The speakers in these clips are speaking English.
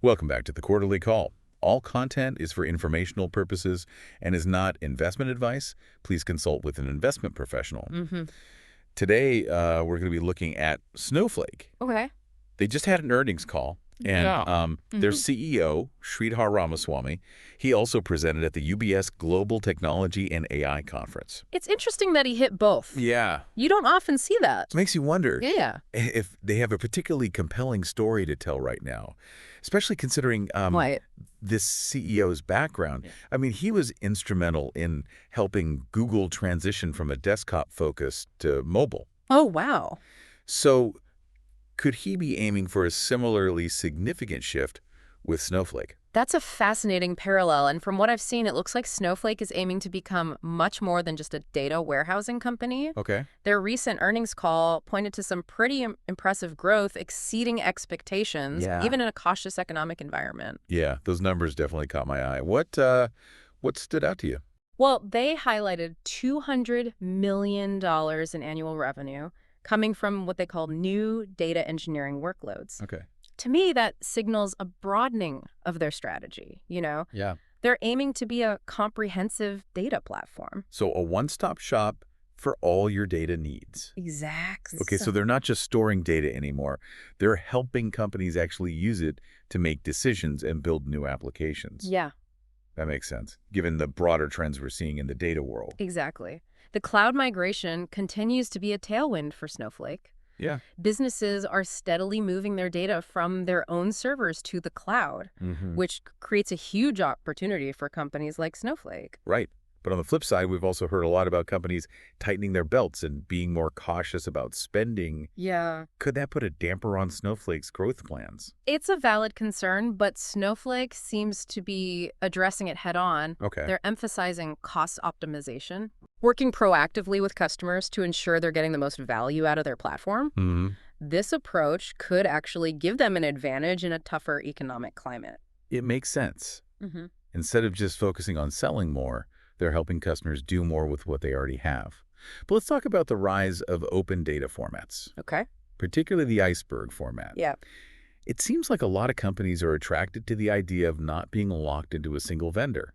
Welcome back to the Quarterly Call. All content is for informational purposes and is not investment advice. Please consult with an investment professional. Mm-hmm. Today, we're going to be looking at Snowflake. Okay. They just had an earnings call, and Yeah. their CEO, Sridhar Ramaswamy, he also presented at the UBS Global Technology and AI Conference. It's interesting that he hit both. Yeah. You don't often see that. Makes you wonder Yeah. if they have a particularly compelling story to tell right now, especially considering Right. this CEO's background. Yeah. I mean, he was instrumental in helping Google transition from a desktop focus to mobile. Oh, wow. So could he be aiming for a similarly significant shift with Snowflake? That's a fascinating parallel. And from what I've seen, it looks like Snowflake is aiming to become much more than just a data warehousing company. Okay. Their recent earnings call pointed to some pretty impressive growth, exceeding expectations, Yeah. even in a cautious economic environment. Yeah, those numbers definitely caught my eye. What stood out to you? Well, they highlighted $200 million in annual revenue coming from what they call new data engineering workloads. Okay. To me, that signals a broadening of their strategy. Yeah. They're aiming to be a comprehensive data platform. So a one-stop shop for all your data needs. Exactly. Okay, so they're not just storing data anymore. They're helping companies actually use it to make decisions and build new applications. Yeah, That makes sense, given the broader trends we're seeing in the data world. exactly. The cloud migration continues to be a tailwind for Snowflake. Yeah. Businesses are steadily moving their data from their own servers to the cloud, which creates a huge opportunity for companies like Snowflake. Right. But on the flip side, we've also heard a lot about companies tightening their belts and being more cautious about spending. Yeah. Could that put a damper on Snowflake's growth plans? It's a valid concern, but Snowflake seems to be addressing it head on. Okay. They're emphasizing cost optimization, working proactively with customers to ensure they're getting the most value out of their platform. This approach could actually give them an advantage in a tougher economic climate. It makes sense. Mm-hmm. Instead of just focusing on selling more, they're helping customers do more with what they already have. But let's talk about the rise of open data formats, Okay. particularly the Iceberg format. Yeah. It seems like a lot of companies are attracted to the idea of not being locked into a single vendor.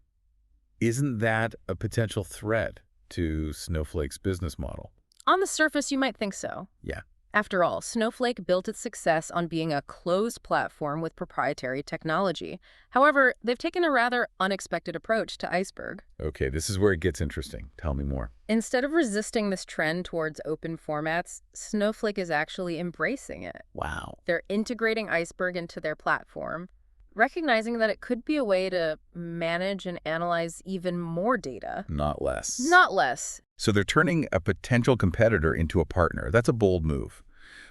Isn't that a potential threat to Snowflake's business model? On the surface, you might think so. Yeah. After all, Snowflake built its success on being a closed platform with proprietary technology. However, they've taken a rather unexpected approach to Iceberg. Okay, this is where it gets interesting. Tell me more. Instead of resisting this trend towards open formats, Snowflake is actually embracing it. Wow. They're integrating Iceberg into their platform, recognizing that it could be a way to manage and analyze even more data. Not less. Not less. So they're turning a potential competitor into a partner. That's a bold move.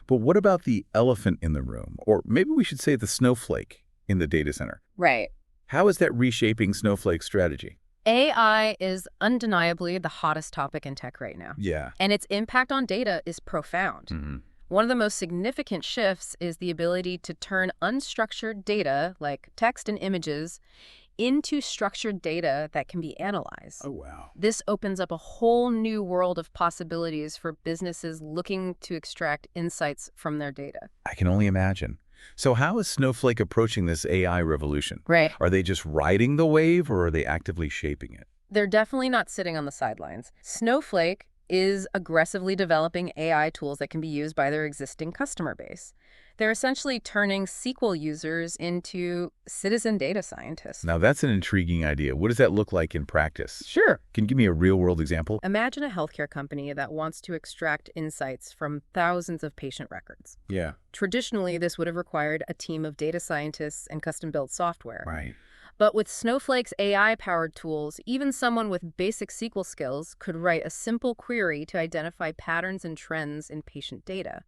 But what about the elephant in the room? Or maybe we should say the snowflake in the data center. Right. How is that reshaping Snowflake's strategy? AI is undeniably the hottest topic in tech right now. Yeah. And its impact on data is profound. One of the most significant shifts is the ability to turn unstructured data, like text and images, into structured data that can be analyzed. Oh, wow. This opens up a whole new world of possibilities for businesses looking to extract insights from their data. I can only imagine. So how is Snowflake approaching this AI revolution? Right. Are they just riding the wave or are they actively shaping it? They're definitely not sitting on the sidelines. Snowflake is aggressively developing AI tools that can be used by their existing customer base. They're essentially turning SQL users into citizen data scientists. Now, that's an intriguing idea. What does that look like in practice? Sure. Can you give me a real-world example? Imagine a healthcare company that wants to extract insights from thousands of patient records. Yeah. Traditionally, this would have required a team of data scientists and custom-built software. Right. But with Snowflake's AI-powered tools, even someone with basic SQL skills could write a simple query to identify patterns and trends in patient data.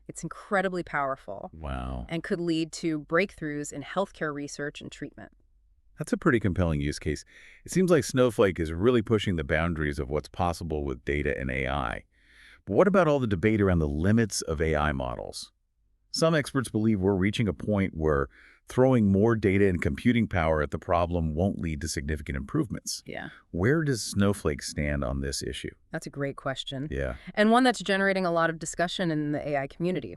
It's incredibly powerful. Wow. And could lead to breakthroughs in healthcare research and treatment. That's a pretty compelling use case. It seems like Snowflake is really pushing the boundaries of what's possible with data and AI. But what about all the debate around the limits of AI models? Some experts believe we're reaching a point where throwing more data and computing power at the problem won't lead to significant improvements. Yeah. Where does Snowflake stand on this issue? That's a great question. Yeah. And one that's generating a lot of discussion in the AI community.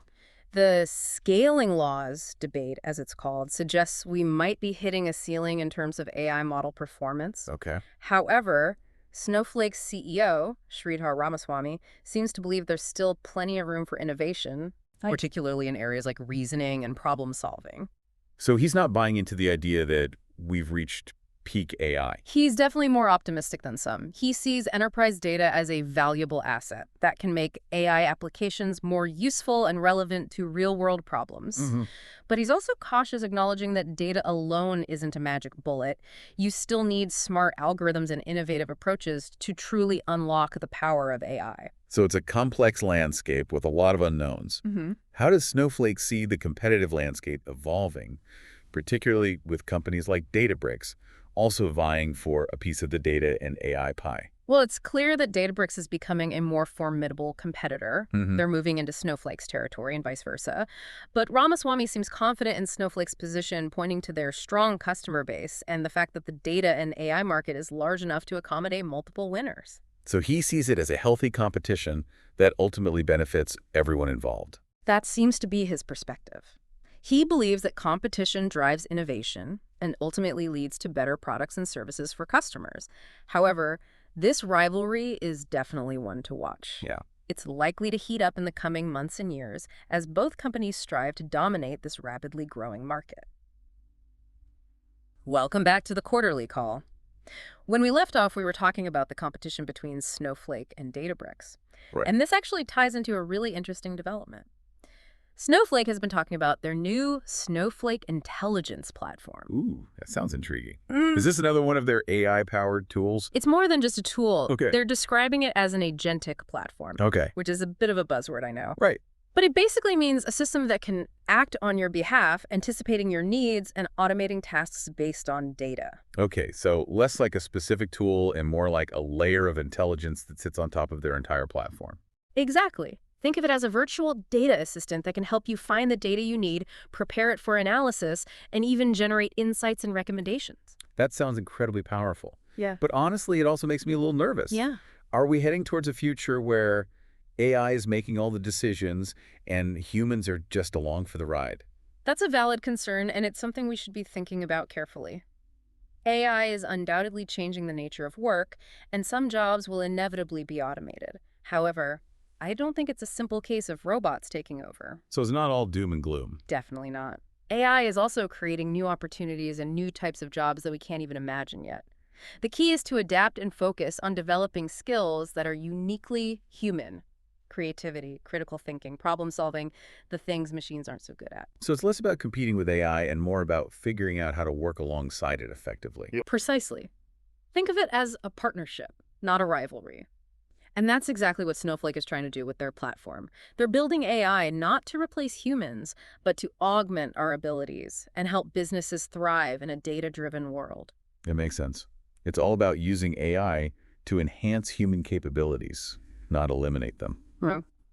The scaling laws debate, as it's called, suggests we might be hitting a ceiling in terms of AI model performance. Okay. However, Snowflake's CEO, Sridhar Ramaswamy, seems to believe there's still plenty of room for innovation, particularly in areas like reasoning and problem solving. So he's not buying into the idea that we've reached peak AI. He's definitely more optimistic than some. He sees enterprise data as a valuable asset that can make AI applications more useful and relevant to real-world problems. But he's also cautious, acknowledging that data alone isn't a magic bullet. You still need smart algorithms and innovative approaches to truly unlock the power of AI. So it's a complex landscape with a lot of unknowns. How does Snowflake see the competitive landscape evolving, particularly with companies like Databricks also vying for a piece of the data and AI pie? Well, it's clear that Databricks is becoming a more formidable competitor. They're moving into Snowflake's territory and vice versa. But Ramaswamy seems confident in Snowflake's position, pointing to their strong customer base and the fact that the data and AI market is large enough to accommodate multiple winners. So he sees it as a healthy competition that ultimately benefits everyone involved. That seems to be his perspective. He believes that competition drives innovation and ultimately leads to better products and services for customers. However, this rivalry is definitely one to watch. Yeah. It's likely to heat up in the coming months and years as both companies strive to dominate this rapidly growing market. Welcome back to the quarterly call. When we left off, we were talking about the competition between Snowflake and Databricks. Right. And this actually ties into a really interesting development. Snowflake has been talking about their new Snowflake Intelligence platform. Ooh, that sounds intriguing. Is this another one of their AI-powered tools? It's more than just a tool. Okay. They're describing it as an agentic platform, Okay. which is a bit of a buzzword, I know. Right. But it basically means a system that can act on your behalf, anticipating your needs and automating tasks based on data. Okay, so less like a specific tool and more like a layer of intelligence that sits on top of their entire platform. Exactly. Think of it as a virtual data assistant that can help you find the data you need, prepare it for analysis, and even generate insights and recommendations. That sounds incredibly powerful. Yeah. But honestly, it also makes me a little nervous. Yeah. Are we heading towards a future where AI is making all the decisions and humans are just along for the ride? That's a valid concern, and it's something we should be thinking about carefully. AI is undoubtedly changing the nature of work, and some jobs will inevitably be automated. However, I don't think it's a simple case of robots taking over. So it's not all doom and gloom. Definitely not. AI is also creating new opportunities and new types of jobs that we can't even imagine yet. The key is to adapt and focus on developing skills that are uniquely human. Creativity, critical thinking, problem solving, the things machines aren't so good at. So it's less about competing with AI and more about figuring out how to work alongside it effectively. Precisely. Think of it as a partnership, not a rivalry. And that's exactly what Snowflake is trying to do with their platform. They're building AI not to replace humans, but to augment our abilities and help businesses thrive in a data-driven world. It makes sense. It's all about using AI to enhance human capabilities, not eliminate them.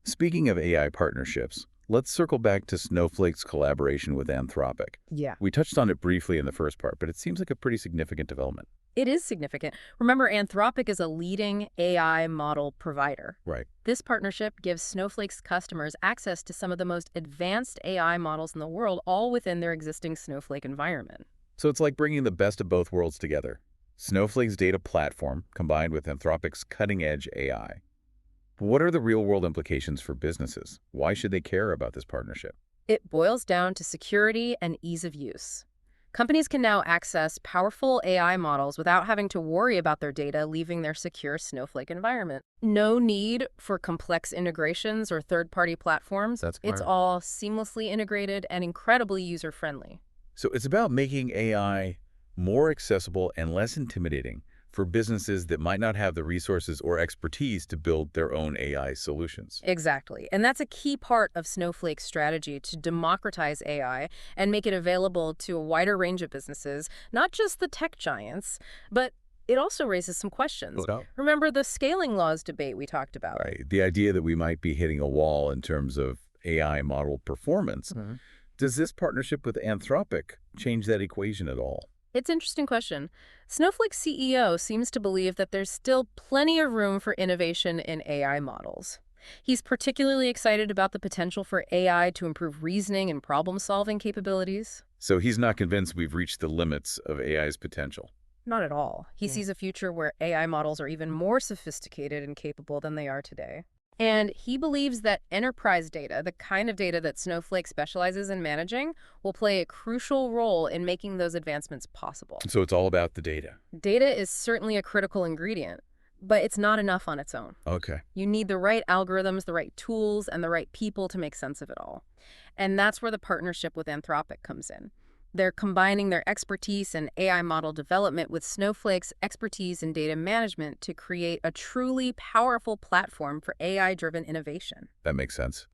Speaking of AI partnerships, let's circle back to Snowflake's collaboration with Anthropic. Yeah. We touched on it briefly in the first part, but it seems like a pretty significant development. It is significant. Remember, Anthropic is a leading AI model provider. Right. This partnership gives Snowflake's customers access to some of the most advanced AI models in the world, all within their existing Snowflake environment. So it's like bringing the best of both worlds together. Snowflake's data platform combined with Anthropic's cutting-edge AI. What are the real-world implications for businesses? Why should they care about this partnership? It boils down to security and ease of use. Companies can now access powerful AI models without having to worry about their data leaving their secure Snowflake environment. No need for complex integrations or third-party platforms. That's It's smart. all seamlessly integrated and incredibly user-friendly. So it's about making AI more accessible and less intimidating for businesses that might not have the resources or expertise to build their own AI solutions. Exactly. And that's a key part of Snowflake's strategy to democratize AI and make it available to a wider range of businesses, not just the tech giants, but it also raises some questions. No doubt. Remember the scaling laws debate we talked about? Right. The idea that we might be hitting a wall in terms of AI model performance. Does this partnership with Anthropic change that equation at all? It's an interesting question. Snowflake's CEO seems to believe that there's still plenty of room for innovation in AI models. He's particularly excited about the potential for AI to improve reasoning and problem-solving capabilities. So he's not convinced we've reached the limits of AI's potential. Not at all. He sees a future where AI models are even more sophisticated and capable than they are today. And he believes that enterprise data, the kind of data that Snowflake specializes in managing, will play a crucial role in making those advancements possible. So it's all about the data. Data is certainly a critical ingredient, but it's not enough on its own. Okay. You need the right algorithms, the right tools, and the right people to make sense of it all. And that's where the partnership with Anthropic comes in. They're combining their expertise in AI model development with Snowflake's expertise in data management to create a truly powerful platform for AI-driven innovation. That makes sense.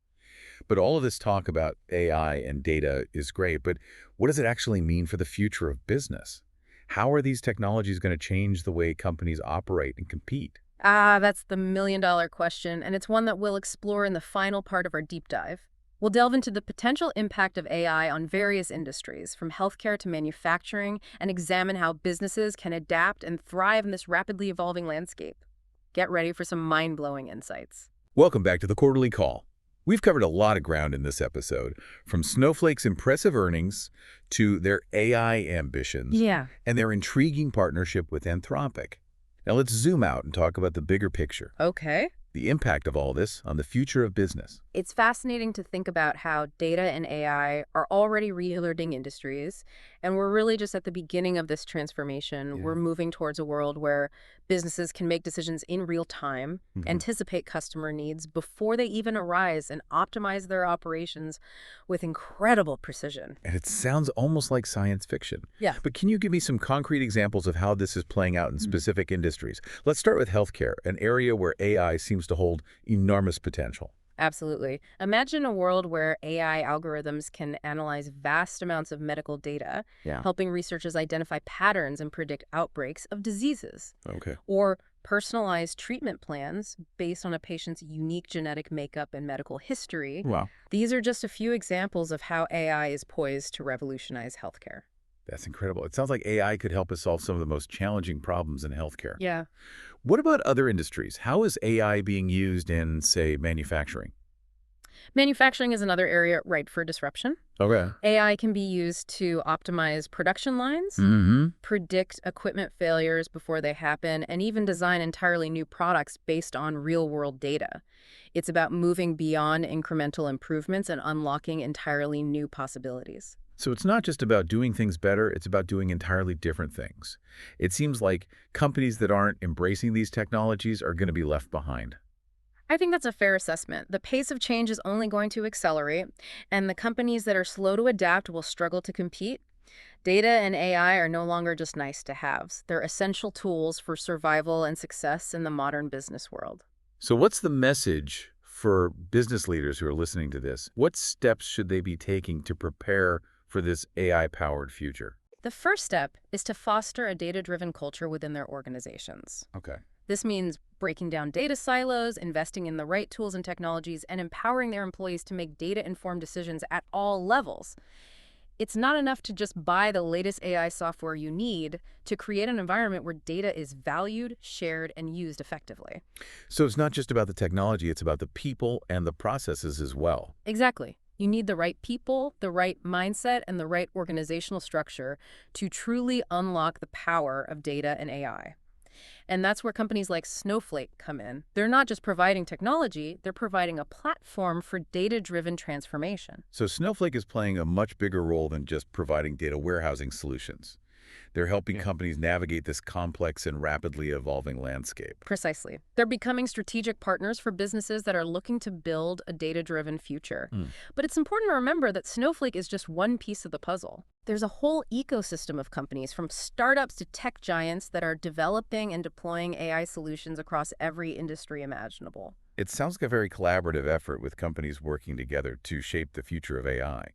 But all of this talk about AI and data is great, but what does it actually mean for the future of business? How are these technologies going to change the way companies operate and compete? That's the million-dollar question, and it's one that we'll explore in the final part of our deep dive. We'll delve into the potential impact of AI on various industries, from healthcare to manufacturing, and examine how businesses can adapt and thrive in this rapidly evolving landscape. Get ready for some mind-blowing insights. Welcome back to the Quarterly Call. We've covered a lot of ground in this episode, from Snowflake's impressive earnings to their AI ambitions and their intriguing partnership with Anthropic. Now let's zoom out and talk about the bigger picture, Okay. the impact of all this on the future of business. It's fascinating to think about how data and AI are already reyielding industries, and we're really just at the beginning of this transformation. Yeah. We're moving towards a world where businesses can make decisions in real time, Mhm. anticipate customer needs before they even arise, and optimize their operations with incredible precision. And it sounds almost like science fiction. Yeah. But can you give me some concrete examples of how this is playing out in specific industries? Let's start with healthcare, an area where AI seems to hold enormous potential. Absolutely. Imagine a world where AI algorithms can analyze vast amounts of medical data, Yeah. helping researchers identify patterns and predict outbreaks of diseases. Okay. Or personalized treatment plans based on a patient's unique genetic makeup and medical history. Wow. These are just a few examples of how AI is poised to revolutionize healthcare. That's incredible. It sounds like AI could help us solve some of the most challenging problems in healthcare. Yeah. What about other industries? How is AI being used in, say, manufacturing? Manufacturing is another area ripe for disruption. Okay. AI can be used to optimize production lines, Mm-hmm. predict equipment failures before they happen, and even design entirely new products based on real-world data. It's about moving beyond incremental improvements and unlocking entirely new possibilities. So it's not just about doing things better, it's about doing entirely different things. It seems like companies that aren't embracing these technologies are going to be left behind. I think that's a fair assessment. The pace of change is only going to accelerate, and the companies that are slow to adapt will struggle to compete. Data and AI are no longer just nice-to-haves. They're essential tools for survival and success in the modern business world. So what's the message for business leaders who are listening to this? What steps should they be taking to prepare for this AI-powered future? The first step is to foster a data-driven culture within their organizations. Okay. This means breaking down data silos, investing in the right tools and technologies, and empowering their employees to make data-informed decisions at all levels. It's not enough to just buy the latest AI software you need to create an environment where data is valued, shared, and used effectively. So it's not just about the technology, it's about the people and the processes as well. Exactly. You need the right people, the right mindset, and the right organizational structure to truly unlock the power of data and AI. And that's where companies like Snowflake come in. They're not just providing technology, they're providing a platform for data-driven transformation. So Snowflake is playing a much bigger role than just providing data warehousing solutions. They're helping companies navigate this complex and rapidly evolving landscape. Precisely. They're becoming strategic partners for businesses that are looking to build a data-driven future. But it's important to remember that Snowflake is just one piece of the puzzle. There's a whole ecosystem of companies, from startups to tech giants, that are developing and deploying AI solutions across every industry imaginable. It sounds like a very collaborative effort with companies working together to shape the future of AI.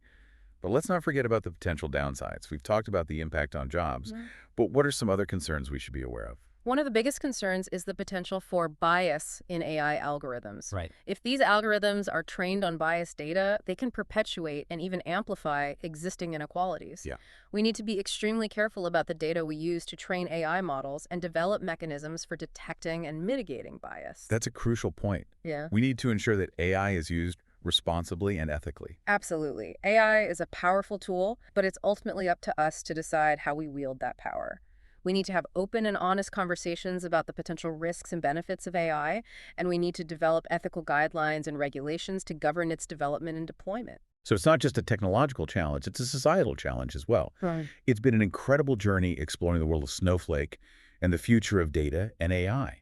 But let's not forget about the potential downsides. We've talked about the impact on jobs, but what are some other concerns we should be aware of? One of the biggest concerns is the potential for bias in AI algorithms. Right. If these algorithms are trained on biased data, they can perpetuate and even amplify existing inequalities. Yeah. We need to be extremely careful about the data we use to train AI models and develop mechanisms for detecting and mitigating bias. That's a crucial point. Yeah. We need to ensure that AI is used responsibly and ethically. Absolutely. AI is a powerful tool, but it's ultimately up to us to decide how we wield that power. We need to have open and honest conversations about the potential risks and benefits of AI, and we need to develop ethical guidelines and regulations to govern its development and deployment. So it's not just a technological challenge, it's a societal challenge as well. Right. It's been an incredible journey exploring the world of Snowflake and the future of data and AI.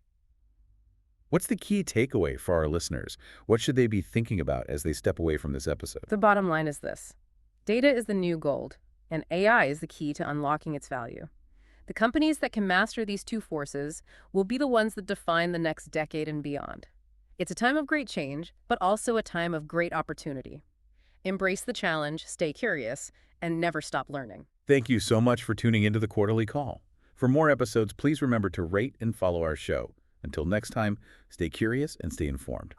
What's the key takeaway for our listeners? What should they be thinking about as they step away from this episode? The bottom line is this: data is the new gold, and AI is the key to unlocking its value. The companies that can master these two forces will be the ones that define the next decade and beyond. It's a time of great change, but also a time of great opportunity. Embrace the challenge, stay curious, and never stop learning. Thank you so much for tuning into the Quarterly Call. For more episodes, please remember to rate and follow our show. Until next time, stay curious and stay informed.